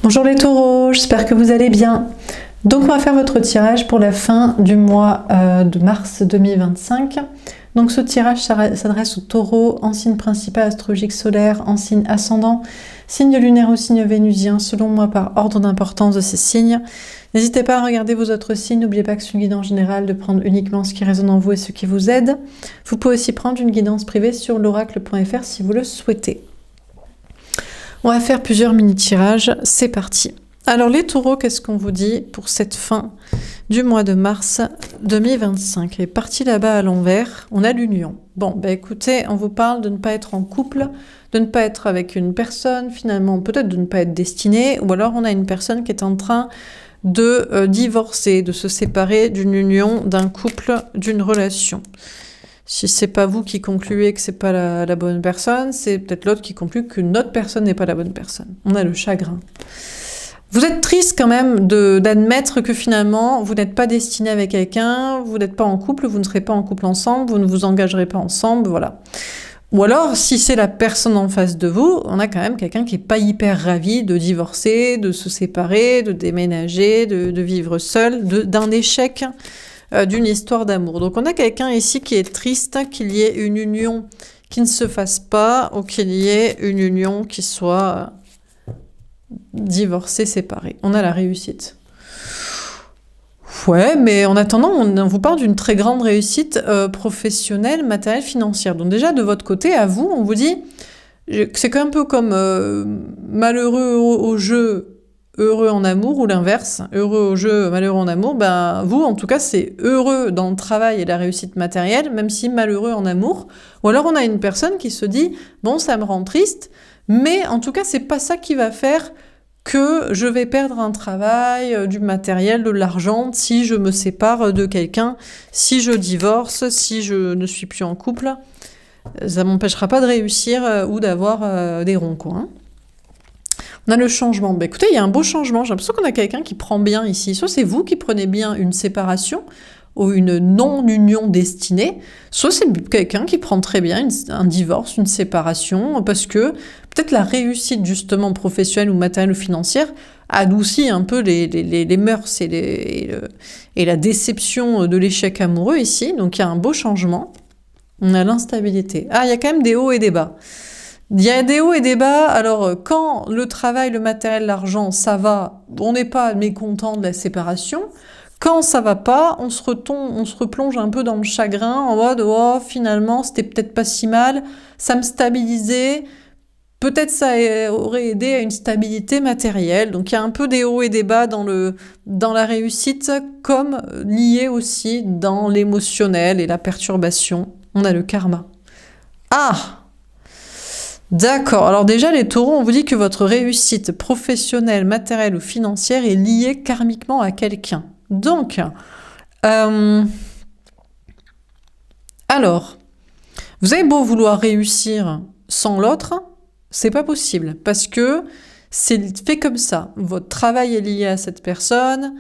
Bonjour les taureaux, j'espère que vous allez bien. Donc on va faire votre tirage pour la fin du mois de mars 2025. Donc ce tirage s'adresse aux taureaux en signe principal astrologique solaire, en signe ascendant, signe lunaire ou signe vénusien, selon moi par ordre d'importance de ces signes. N'hésitez pas à regarder vos autres signes, n'oubliez pas que c'est une guidance générale, de prendre uniquement ce qui résonne en vous et ce qui vous aide. Vous pouvez aussi prendre une guidance privée sur l'oracle.fr si vous le souhaitez. On va faire plusieurs mini-tirages, c'est parti. Alors les taureaux, qu'est-ce qu'on vous dit pour cette fin du mois de mars 2025? Les parties là-bas à l'envers, on a l'union. Bon, écoutez, on vous parle de ne pas être en couple, de ne pas être avec une personne, finalement peut-être de ne pas être destiné, ou alors on a une personne qui est en train de divorcer, de se séparer d'une union, d'un couple, d'une relation. Si c'est pas vous qui concluez que c'est pas la bonne personne, c'est peut-être l'autre qui conclut que notre personne n'est pas la bonne personne. On a le chagrin. Vous êtes triste quand même d'admettre que finalement, vous n'êtes pas destiné avec quelqu'un, vous n'êtes pas en couple, vous ne serez pas en couple ensemble, vous ne vous engagerez pas ensemble, voilà. Ou alors, si c'est la personne en face de vous, on a quand même quelqu'un qui est pas hyper ravi de divorcer, de se séparer, de déménager, de vivre seul, d'un échec, d'une histoire d'amour. Donc on a quelqu'un ici qui est triste qu'il y ait une union qui ne se fasse pas, ou qu'il y ait une union qui soit divorcée, séparée. On a la réussite. Ouais, mais en attendant, on vous parle d'une très grande réussite professionnelle, matérielle, financière. Donc déjà, de votre côté, à vous, on vous dit que c'est un peu comme malheureux au jeu, heureux en amour, ou l'inverse, heureux au jeu, malheureux en amour. Vous, en tout cas, c'est heureux dans le travail et la réussite matérielle, même si malheureux en amour. Ou alors, on a une personne qui se dit, bon, ça me rend triste, mais en tout cas, c'est pas ça qui va faire que je vais perdre un travail, du matériel, de l'argent, si je me sépare de quelqu'un, si je divorce, si je ne suis plus en couple. Ça m'empêchera pas de réussir ou d'avoir des ronds, quoi. On a le changement. Écoutez, il y a un beau changement. J'ai l'impression qu'on a quelqu'un qui prend bien ici. Soit c'est vous qui prenez bien une séparation ou une non-union destinée, soit c'est quelqu'un qui prend très bien un divorce, une séparation, parce que peut-être la réussite justement professionnelle ou matérielle ou financière adoucit un peu les mœurs et la déception de l'échec amoureux ici. Donc il y a un beau changement. On a l'instabilité. Ah, il y a quand même des hauts et des bas. Il y a des hauts et des bas. Alors, quand le travail, le matériel, l'argent, ça va, on n'est pas mécontent de la séparation. Quand ça va pas, on se replonge un peu dans le chagrin, en mode « Oh, finalement, c'était peut-être pas si mal, ça me stabilisait, peut-être ça aurait aidé à une stabilité matérielle. » Donc, il y a un peu des hauts et des bas dans la réussite, comme lié aussi dans l'émotionnel et la perturbation. On a le karma. Ah! D'accord. Alors déjà, les taureaux, on vous dit que votre réussite professionnelle, matérielle ou financière est liée karmiquement à quelqu'un. Donc, alors, vous avez beau vouloir réussir sans l'autre, c'est pas possible, parce que c'est fait comme ça. Votre travail est lié à cette personne,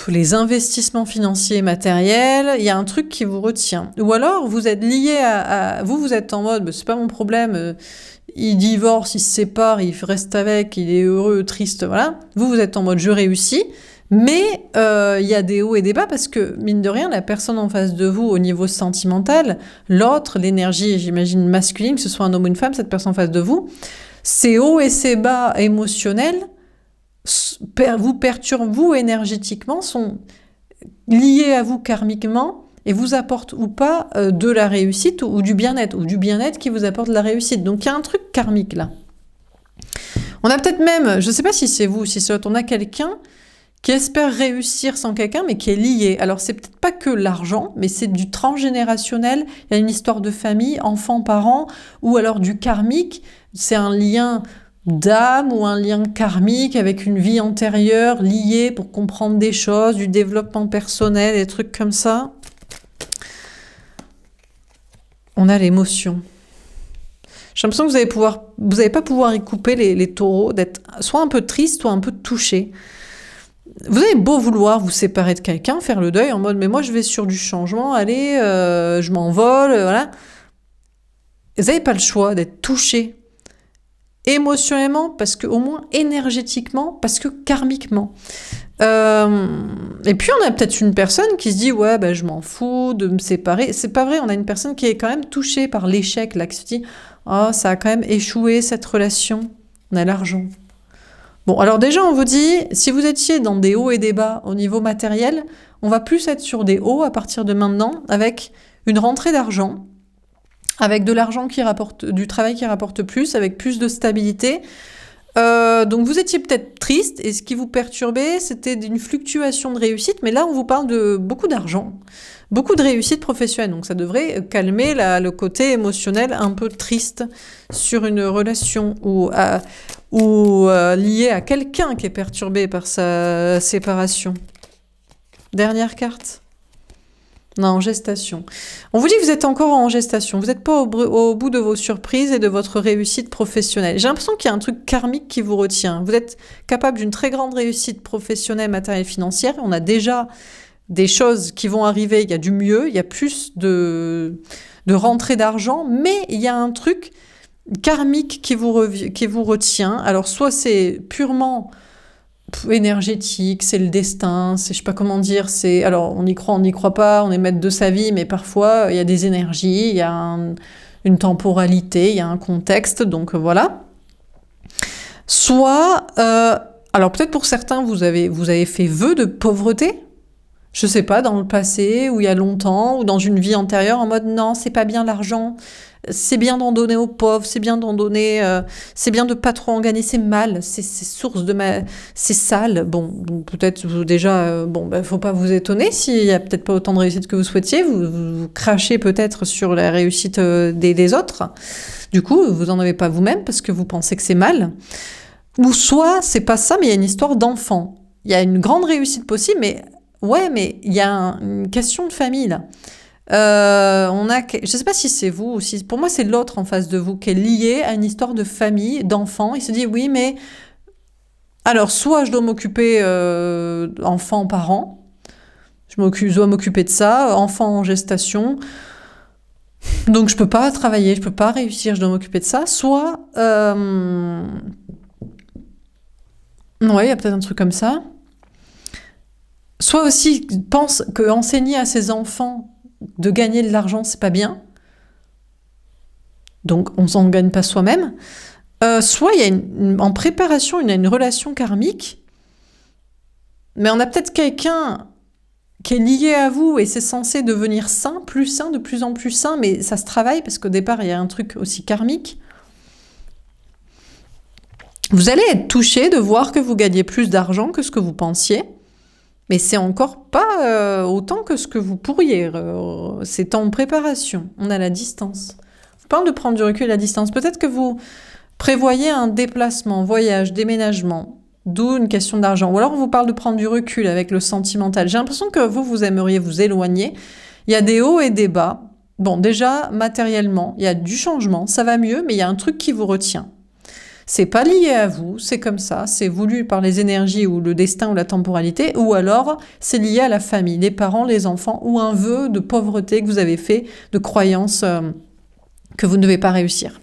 les investissements financiers et matériels, il y a un truc qui vous retient. Ou alors, vous êtes lié à vous êtes en mode, c'est pas mon problème, il divorce, il se sépare, il reste avec, il est heureux, triste, voilà. Vous êtes en mode, je réussis, mais il y a des hauts et des bas, parce que, mine de rien, la personne en face de vous, au niveau sentimental, l'autre, l'énergie, j'imagine masculine, que ce soit un homme ou une femme, cette personne en face de vous, ces hauts et ces bas émotionnels, vous perturbent, vous, énergétiquement, sont liés à vous karmiquement et vous apportent ou pas de la réussite ou du bien-être qui vous apporte de la réussite. Donc il y a un truc karmique là. On a peut-être même, je ne sais pas si c'est vous ou si c'est l'autre, on a quelqu'un qui espère réussir sans quelqu'un mais qui est lié. Alors c'est peut-être pas que l'argent, mais c'est du transgénérationnel, il y a une histoire de famille, enfants, parents, ou alors du karmique, c'est un lien d'âme ou un lien karmique avec une vie antérieure liée pour comprendre des choses, du développement personnel, des trucs comme ça. On a l'émotion. J'ai l'impression que vous n'allez pas pouvoir y couper les taureaux, d'être soit un peu triste, soit un peu touché. Vous avez beau vouloir vous séparer de quelqu'un, faire le deuil en mode « mais moi je vais sur du changement, allez, je m'envole, voilà ». Vous n'avez pas le choix d'être touché. émotionnellement, parce que au moins énergétiquement, parce que karmiquement. Et puis on a peut-être une personne qui se dit ouais ben je m'en fous de me séparer. C'est pas vrai, on a une personne qui est quand même touchée par l'échec là, qui se dit oh ça a quand même échoué cette relation. On a l'argent. Bon alors déjà on vous dit si vous étiez dans des hauts et des bas au niveau matériel, on va plus être sur des hauts à partir de maintenant avec une rentrée d'argent, avec de l'argent qui rapporte, du travail qui rapporte plus, avec plus de stabilité. Donc vous étiez peut-être triste et ce qui vous perturbait, c'était une fluctuation de réussite, mais là on vous parle de beaucoup d'argent, beaucoup de réussite professionnelle, donc ça devrait calmer le côté émotionnel un peu triste sur une relation ou lié à quelqu'un qui est perturbé par sa séparation. Dernière carte. Non, en gestation. On vous dit que vous êtes encore en gestation. Vous n'êtes pas au bout de vos surprises et de votre réussite professionnelle. J'ai l'impression qu'il y a un truc karmique qui vous retient. Vous êtes capable d'une très grande réussite professionnelle, matérielle, financière. On a déjà des choses qui vont arriver. Il y a du mieux. Il y a plus de rentrée d'argent. Mais il y a un truc karmique qui vous retient. Alors, soit c'est purement énergétique, c'est le destin, c'est je sais pas comment dire, c'est alors on y croit, on n'y croit pas, on est maître de sa vie, mais parfois il y a des énergies, il y a une temporalité, il y a un contexte, donc voilà. Soit, alors peut-être pour certains vous avez fait vœu de pauvreté, je sais pas, dans le passé ou il y a longtemps ou dans une vie antérieure en mode non c'est pas bien l'argent. C'est bien d'en donner aux pauvres, c'est bien d'en donner, c'est bien de pas trop en gagner, c'est mal, c'est source de c'est sale. Bon, donc peut-être déjà, faut pas vous étonner s'il y a peut-être pas autant de réussite que vous souhaitiez, vous crachez peut-être sur la réussite des autres. Du coup, vous en avez pas vous-même parce que vous pensez que c'est mal. Ou soit c'est pas ça, mais il y a une histoire d'enfant. Il y a une grande réussite possible, mais ouais, mais il y a une question de famille là. Je sais pas si c'est vous ou si pour moi c'est l'autre en face de vous qui est lié à une histoire de famille, d'enfant. Il se dit oui mais alors soit je dois m'occuper enfant parent, je dois m'occuper de ça, enfant en gestation, donc je peux pas travailler, je peux pas réussir, je dois m'occuper de ça. Soit ouais il y a peut-être un truc comme ça. Soit aussi pense que enseigner à ses enfants de gagner de l'argent, c'est pas bien. Donc, on s'en gagne pas soi-même. Soit il y a en préparation, il y a une relation karmique, mais on a peut-être quelqu'un qui est lié à vous et c'est censé devenir sain, de plus en plus sain, mais ça se travaille parce qu'au départ, il y a un truc aussi karmique. Vous allez être touché de voir que vous gagnez plus d'argent que ce que vous pensiez. Mais c'est encore pas autant que ce que vous pourriez. C'est en préparation. On a la distance. Je parle de prendre du recul à la distance. Peut-être que vous prévoyez un déplacement, voyage, déménagement, d'où une question d'argent. Ou alors on vous parle de prendre du recul avec le sentimental. J'ai l'impression que vous aimeriez vous éloigner. Il y a des hauts et des bas. Bon, déjà, matériellement, il y a du changement, ça va mieux, mais il y a un truc qui vous retient. C'est pas lié à vous, c'est comme ça, c'est voulu par les énergies ou le destin ou la temporalité, ou alors c'est lié à la famille, les parents, les enfants, ou un vœu de pauvreté que vous avez fait, de croyance que vous ne devez pas réussir.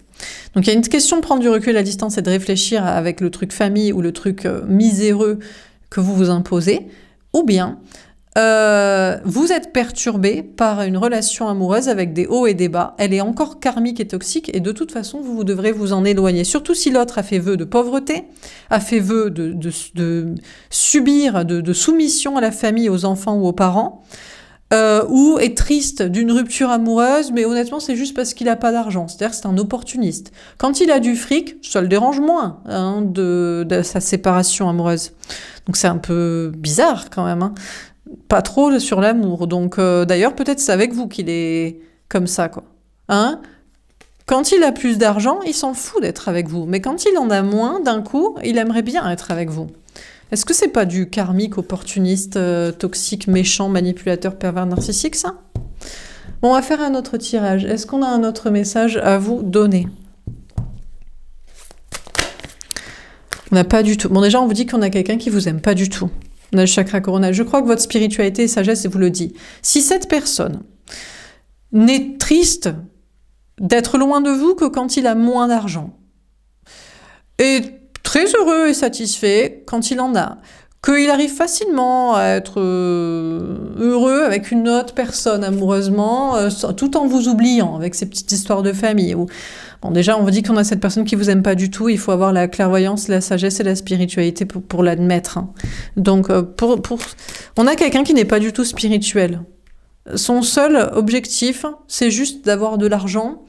Donc il y a une question de prendre du recul à distance et de réfléchir avec le truc famille ou le truc miséreux que vous vous imposez, ou bien vous êtes perturbé par une relation amoureuse avec des hauts et des bas. Elle est encore karmique et toxique et de toute façon, vous devrez vous en éloigner. Surtout si l'autre a fait vœu de pauvreté, a fait vœu de subir, de soumission à la famille, aux enfants ou aux parents, ou est triste d'une rupture amoureuse, mais honnêtement, c'est juste parce qu'il n'a pas d'argent. C'est-à-dire que c'est un opportuniste. Quand il a du fric, ça le dérange moins de sa séparation amoureuse. Donc c'est un peu bizarre quand même, hein. Pas trop sur l'amour. Donc d'ailleurs, peut-être c'est avec vous qu'il est comme ça, quoi. Hein? Quand il a plus d'argent, il s'en fout d'être avec vous. Mais quand il en a moins, d'un coup, il aimerait bien être avec vous. Est-ce que c'est pas du karmique, opportuniste, toxique, méchant, manipulateur, pervers, narcissique, ça? Bon, on va faire un autre tirage. Est-ce qu'on a un autre message à vous donner? On n'a pas du tout. Bon, déjà, on vous dit qu'on a quelqu'un qui vous aime pas du tout. On a le chakra coronal. Je crois que votre spiritualité et sagesse vous le dit. Si cette personne n'est triste d'être loin de vous que quand il a moins d'argent, est très heureux et satisfait quand il en a. Qu'il arrive facilement à être heureux avec une autre personne amoureusement, tout en vous oubliant, avec ces petites histoires de famille. Bon, déjà, on vous dit qu'on a cette personne qui vous aime pas du tout, il faut avoir la clairvoyance, la sagesse et la spiritualité pour l'admettre. Hein. Donc, on a quelqu'un qui n'est pas du tout spirituel. Son seul objectif, c'est juste d'avoir de l'argent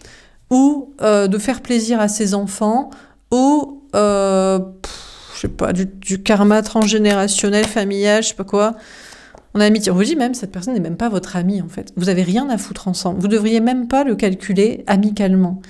ou de faire plaisir à ses enfants ou... je sais pas, du karma transgénérationnel, familial, je sais pas quoi. On a amitié. On vous dit même, cette personne n'est même pas votre ami, en fait. Vous avez rien à foutre ensemble. Vous devriez même pas le calculer amicalement.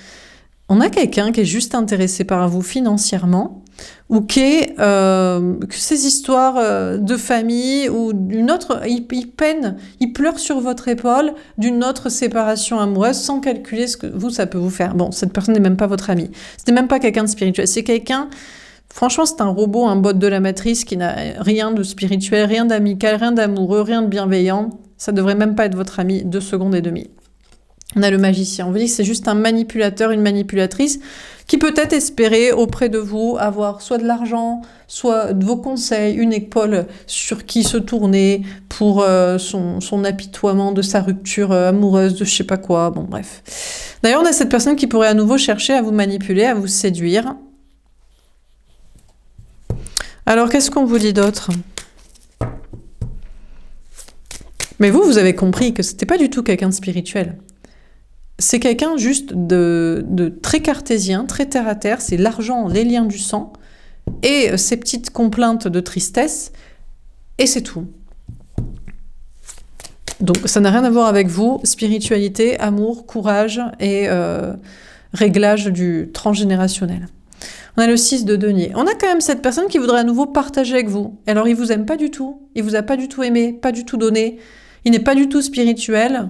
On a quelqu'un qui est juste intéressé par vous financièrement, ou qui est, que ces histoires de famille, ou d'une autre, il peine, il pleure sur votre épaule d'une autre séparation amoureuse, sans calculer ce que vous, ça peut vous faire. Bon, cette personne n'est même pas votre ami. Ce n'est même pas quelqu'un de spirituel. C'est quelqu'un... Franchement, c'est un robot, un bot de la matrice qui n'a rien de spirituel, rien d'amical, rien d'amoureux, rien de bienveillant. Ça devrait même pas être votre ami 2 secondes et demie. On a le magicien. On vous dit que c'est juste un manipulateur, une manipulatrice qui peut-être espérait auprès de vous avoir soit de l'argent, soit de vos conseils, une épaule sur qui se tourner pour son apitoiement de sa rupture amoureuse, de je sais pas quoi. Bon, bref. D'ailleurs, on a cette personne qui pourrait à nouveau chercher à vous manipuler, à vous séduire. Alors, qu'est-ce qu'on vous dit d'autre? Mais vous avez compris que c'était pas du tout quelqu'un de spirituel. C'est quelqu'un juste de très cartésien, très terre-à-terre. C'est l'argent, les liens du sang et ces petites complaintes de tristesse. Et c'est tout. Donc, ça n'a rien à voir avec vous. Spiritualité, amour, courage et réglage du transgénérationnel. On a le 6 de denier. On a quand même cette personne qui voudrait à nouveau partager avec vous. Alors, il vous aime pas du tout. Il vous a pas du tout aimé, pas du tout donné. Il n'est pas du tout spirituel.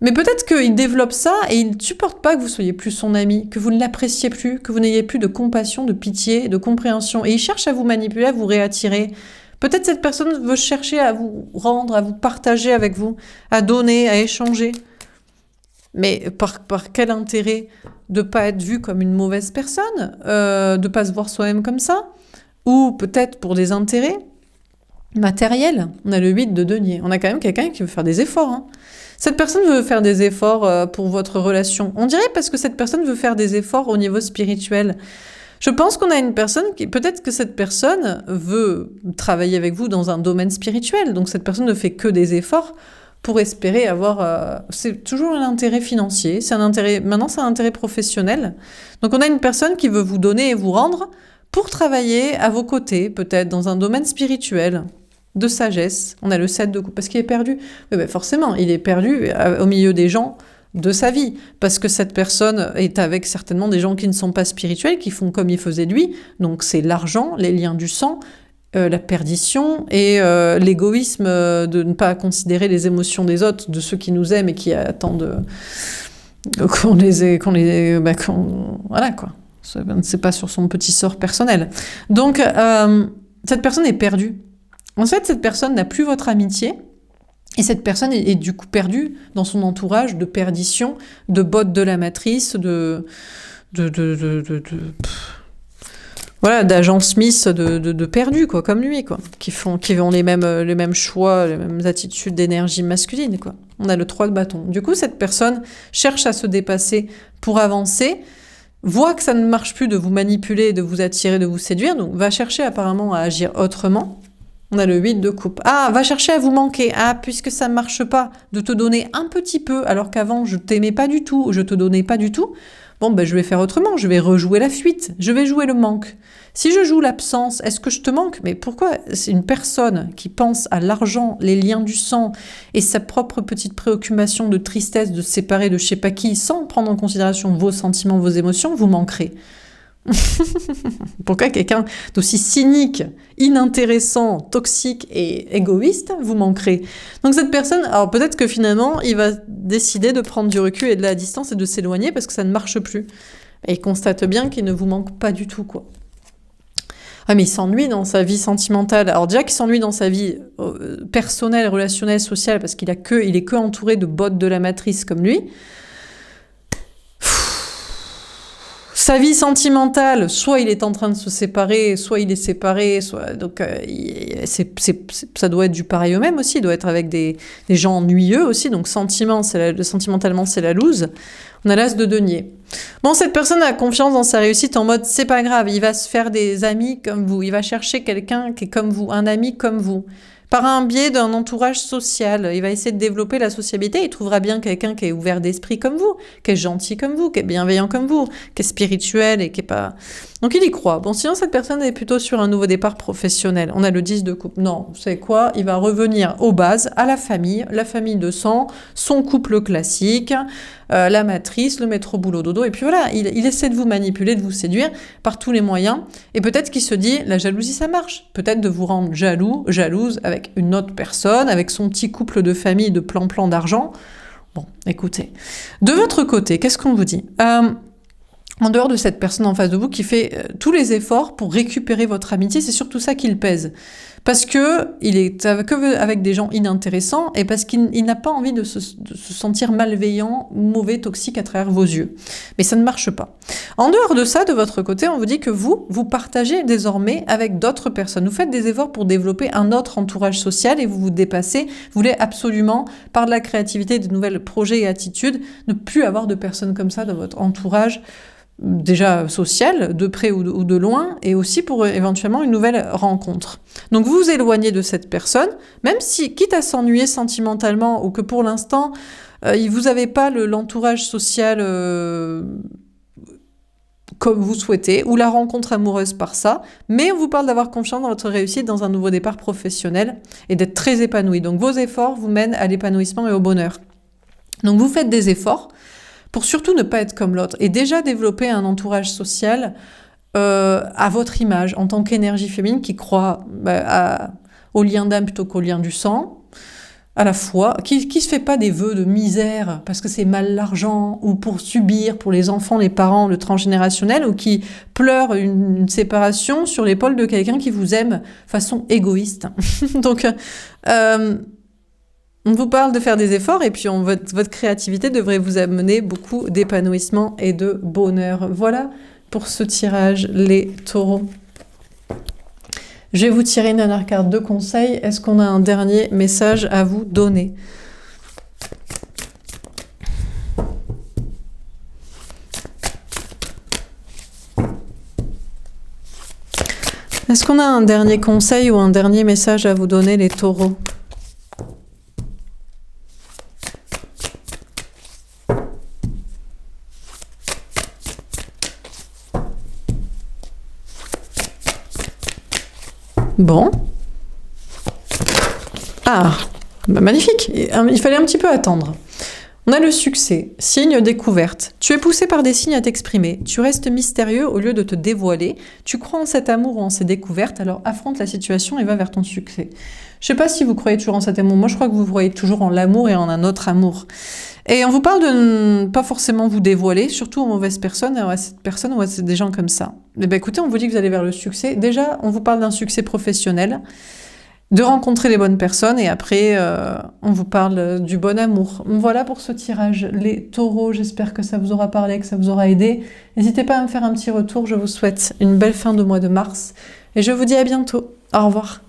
Mais peut-être qu'il développe ça et il ne supporte pas que vous soyez plus son ami, que vous ne l'appréciez plus, que vous n'ayez plus de compassion, de pitié, de compréhension. Et il cherche à vous manipuler, à vous réattirer. Peut-être cette personne veut chercher à vous rendre, à vous partager avec vous, à donner, à échanger. Mais par quel intérêt de pas être vu comme une mauvaise personne, de pas se voir soi-même comme ça, ou peut-être pour des intérêts matériels. On a le 8 de denier. On a quand même quelqu'un qui veut faire des efforts. Hein. Cette personne veut faire des efforts pour votre relation. On dirait parce que cette personne veut faire des efforts au niveau spirituel. Je pense qu'on a une personne qui... Peut-être que cette personne veut travailler avec vous dans un domaine spirituel. Donc cette personne ne fait que des efforts pour espérer avoir... c'est toujours un intérêt financier. C'est un intérêt... Maintenant, c'est un intérêt professionnel. Donc on a une personne qui veut vous donner et vous rendre pour travailler à vos côtés, peut-être dans un domaine spirituel, de sagesse. On a le 7 de coupe, parce qu'il est perdu. Mais ben forcément, il est perdu au milieu des gens de sa vie, parce que cette personne est avec certainement des gens qui ne sont pas spirituels, qui font comme il faisait lui. Donc c'est l'argent, les liens du sang, la perdition et l'égoïsme de ne pas considérer les émotions des autres, de ceux qui nous aiment et qui attendent voilà quoi. C'est pas sur son petit sort personnel. Donc cette personne est perdue. En fait, cette personne n'a plus votre amitié et cette personne est du coup perdue dans son entourage de perdition, de bottes de la matrice, voilà, d'agents Smith de perdus, quoi, comme lui, quoi, qui ont les mêmes choix, les mêmes attitudes d'énergie masculine, quoi. On a le 3 de bâton. Du coup, cette personne cherche à se dépasser pour avancer, voit que ça ne marche plus de vous manipuler, de vous attirer, de vous séduire, donc va chercher apparemment à agir autrement. On a le 8 de coupe. Ah, va chercher à vous manquer. Ah, puisque ça ne marche pas de te donner un petit peu, alors qu'avant je t'aimais pas du tout, je te donnais pas du tout. Bon, ben je vais faire autrement, je vais rejouer la fuite, je vais jouer le manque. Si je joue l'absence, est-ce que je te manque? Mais pourquoi? C'est une personne qui pense à l'argent, les liens du sang et sa propre petite préoccupation de tristesse de se séparer de je sais pas qui, sans prendre en considération vos sentiments, vos émotions, vous manquerez. Pourquoi quelqu'un d'aussi cynique, inintéressant, toxique et égoïste vous manquerez? Donc cette personne, alors peut-être que finalement il va décider de prendre du recul et de la distance et de s'éloigner parce que ça ne marche plus. Et il constate bien qu'il ne vous manque pas du tout, quoi. Ah mais il s'ennuie dans sa vie sentimentale. Alors déjà qu'il s'ennuie dans sa vie personnelle, relationnelle, sociale parce il est que Sa vie sentimentale, soit il est en train de se séparer, soit il est séparé, soit donc ça doit être du pareil au même aussi, il doit être avec des gens ennuyeux aussi, donc sentimentalement c'est la loose. On a l'as de denier. Bon, cette personne a confiance dans sa réussite en mode c'est pas grave, il va se faire des amis comme vous, il va chercher quelqu'un qui est comme vous, un ami comme vous. Par un biais d'un entourage social. Il va essayer de développer la sociabilité. Il trouvera bien quelqu'un qui est ouvert d'esprit comme vous, qui est gentil comme vous, qui est bienveillant comme vous, qui est spirituel et qui est pas... Donc il y croit. Bon, sinon cette personne est plutôt sur un nouveau départ professionnel. On a le 10 de coupe. Non, vous savez quoi? Il va revenir aux bases, à la famille de sang, son couple classique, la matrice, le métro boulot dodo. Et puis voilà, il essaie de vous manipuler, de vous séduire par tous les moyens. Et peut-être qu'il se dit, la jalousie ça marche. Peut-être de vous rendre jaloux, jalouse avec une autre personne, avec son petit couple de famille de plan-plan d'argent. Bon, écoutez. De votre côté, qu'est-ce qu'on vous dit? En dehors de cette personne en face de vous qui fait tous les efforts pour récupérer votre amitié, c'est surtout ça qui le pèse. Parce que il est avec des gens inintéressants et parce qu'il n'a pas envie de se sentir malveillant, mauvais, toxique à travers vos yeux. Mais ça ne marche pas. En dehors de ça, de votre côté, on vous dit que vous partagez désormais avec d'autres personnes. Vous faites des efforts pour développer un autre entourage social et vous vous dépassez. Vous voulez absolument, par de la créativité, de nouvelles projets et attitudes, ne plus avoir de personnes comme ça dans votre entourage déjà social, de près ou de loin, et aussi pour éventuellement une nouvelle rencontre. Donc vous vous éloignez de cette personne, même si, quitte à s'ennuyer sentimentalement, ou que pour l'instant, vous n'avez pas l'entourage social comme vous souhaitez, ou la rencontre amoureuse par ça, mais on vous parle d'avoir confiance dans votre réussite dans un nouveau départ professionnel, et d'être très épanoui. Donc vos efforts vous mènent à l'épanouissement et au bonheur. Donc vous faites des efforts, pour surtout ne pas être comme l'autre, et déjà développer un entourage social à votre image, en tant qu'énergie féminine qui croit au lien d'âme plutôt qu'au lien du sang, à la fois, qui se fait pas des vœux de misère parce que c'est mal l'argent, ou pour subir, pour les enfants, les parents, le transgénérationnel, ou qui pleure une séparation sur l'épaule de quelqu'un qui vous aime façon égoïste. Donc... on vous parle de faire des efforts et puis votre créativité devrait vous amener beaucoup d'épanouissement et de bonheur. Voilà pour ce tirage, les taureaux. Je vais vous tirer une dernière carte de conseil. Est-ce qu'on a un dernier message à vous donner? Est-ce qu'on a un dernier conseil ou un dernier message à vous donner, les taureaux? Bon. Ah, bah magnifique. Il fallait un petit peu attendre. On a le succès, signe découverte. Tu es poussé par des signes à t'exprimer. Tu restes mystérieux au lieu de te dévoiler. Tu crois en cet amour ou en ces découvertes, alors affronte la situation et va vers ton succès. Je sais pas si vous croyez toujours en cet amour. Moi, je crois que vous croyez toujours en l'amour et en un autre amour. Et on vous parle de ne pas forcément vous dévoiler, surtout aux mauvaises personnes, à cette personne ou à des gens comme ça. Eh bien, écoutez, on vous dit que vous allez vers le succès. Déjà, on vous parle d'un succès professionnel, de rencontrer les bonnes personnes, et après, on vous parle du bon amour. Voilà pour ce tirage. Les taureaux, j'espère que ça vous aura parlé, que ça vous aura aidé. N'hésitez pas à me faire un petit retour. Je vous souhaite une belle fin de mois de mars. Et je vous dis à bientôt. Au revoir.